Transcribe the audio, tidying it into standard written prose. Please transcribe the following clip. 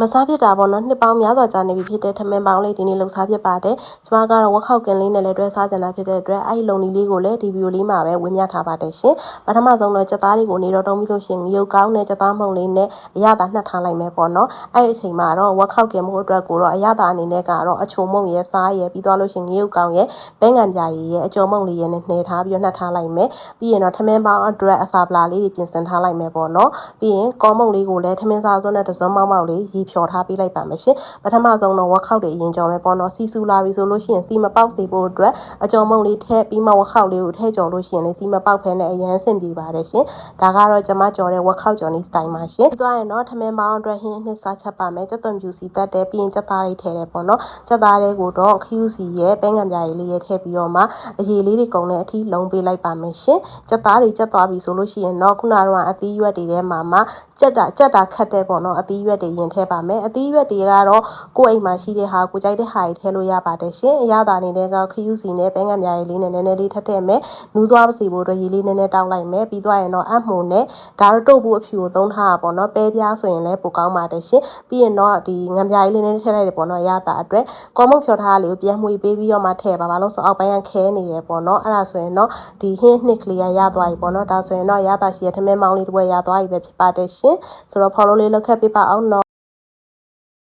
မစားဖြစ်တာပေါ့နော်နှစ်ပေါင်းများစွာကြာနေပြီဖြစ်တဲ့ထမင်းပေါင်းလေးဒီနေ့လှုပ်စားဖြစ်ပါတယ်ကျမကတော့ဝက်ခောက်ကင်လေးနဲ့လည်းတွဲစားကြတာဖြစ်တဲ့အတွက်အဲ့ဒီလုံနီလေးကိုလည်းဒီဗီဒီယိုလေးမှာပဲဝေမျှထားပါတယ်ရှင်ပထမဆုံးတော့ကြက်သားတွေကိုနေတော့တုံးပြီးဆိုရှင်ငရုတ်ကောင်းနဲ့ကြက်သားမှုန့်လေးနဲ့အရသာနှက်ထားလိုက်မယ်ပေါ့နော်အဲ့ဒီအချိန်မှာတော့ဝက်ခောက်ကင်မှုအတွက်ကိုတော့အရသာအနေနဲ့ကတော့အချိုမုန့်ရဲ့စားရဲ့ပြီးသွားလို့ရှင်ငရုတ်ကောင်းရဲ့ဘဲငံပြာရည်ရဲ့အကျော်မုန့်လေးရဲ့နဲ့နှဲထားပြီးတော့နှက်ထားလိုက်မယ်ပြီးရင်တော့ထမင်းပေါင်းအတွက်အစာပလာလေးတွေပြင်ဆင်ထားလိုက်မယ်ပေါ့နော်ပြီးရင်ကောမုန့်လေးကိုလည်းထမင်းစားစွန်းနဲ့တစွန်းမောက်မောက်လေးရီဖြော်ထားပေးလိုက်ပါမယ်ရှင်ပထမဆုံးတော့ဝက်ခောက်တွေအရင်ကြော်မယ်ပေါ့နော်စီဆူလာပြီဆိုလို့ရှိရင်စီမပေါက်စေဖို့အတွက်အကျော်မုန့်လေးထည့်ပြီးမှဝက်ခောက်လေးကိုထည့်ကြော်လို့ရှိရင်လည်းစီမပေါက်ဖဲနဲ့အရန်ဆင်ပြေပါတယ်ရှင်ဒါကတော့ကျွန်မကြော်တဲ့ဝက်ခောက်ကြော်နေစတိုင်ပါရှင်ပြီးသွားရင်တော့ထမင်းပေါင်းအတွက်ဟင်းနှစ်စားချက်ပါမယ်ကြက်သွန်ဖြူစီတက်တယ်ပြီးရင်ကြက်သားလေးထည့်တယ်ပေါ့နော်ကြက်သားလေးကိုတော့ခ ्यू စီရဲ့ပဲငံပြာရည်လေးရဲ့ထည့်ပြီးတော့မှအရည်လေးတွေကုန်တဲ့အထိလုံးပေးလိုက်ပါမယ်ရှင်ကြက်သားတွေကြက်သွားပြီဆိုလို့ရှိရင်တော့ခုနကအသီးရွက်တွေထဲမှာကြက်တာခတ်တဲ့ပေါ့နော်အသီးရွက်တွေရင်ထည့်ပါမယ်အသီးရွက်တွေကတော့ကိုယ့်အိမ်မှာရှိတဲ့ဟာကိုကြိုက်တဲ့ဟာတွေထည့်လို့ရပါတယ်ရှင်အရသာနေတဲ့ကခ ्यू စီနဲ့ပဲငံပြာရည်လေးနဲ့နည်းနည်းလေးထည့်မယ်နူးသွားစီဖို့အတွက်ရေလေးနည်းနည်းတောက်လိုက်မယ်ပြီးသွားရင်တော့အမှုန်နဲ့ဒါတော့တုပ်ဖို့အဖြူကိုသုံးထားတာပေါ့နော်ပဲပြားဆိုရင်လည်းပိုကောင်းပါတယ်ရှင်ပြီးရင်တော့ဒီငံပြာရည်လေးနဲ့ထည့်လိုက်တယ်ပေါ့နော်အရသာအတွက်ကောမုတ်ဖြော်ထားတာလေးကိုပြန်မှွေပေးပြီးတော့မှထည့်ပါဘာလို့ဆိုအောက်ပိုင်းကခဲနေရပေါ့နော်အဲ့ဒါဆိုရင်တော့ဒီဟင်းနှစ်ကလေးရသွားပြီပေါ့နော်ဒါဆိုရင်တော့အရသာရှိတဲ့ထမင်းမောင်းလေးတစ်ပွဲရသွားပြီပဲဖြစ်ပါတယ်ရှင်ဆိုတော့ follow လေးလုပ်ခဲ့ပေးပါအောင်နော်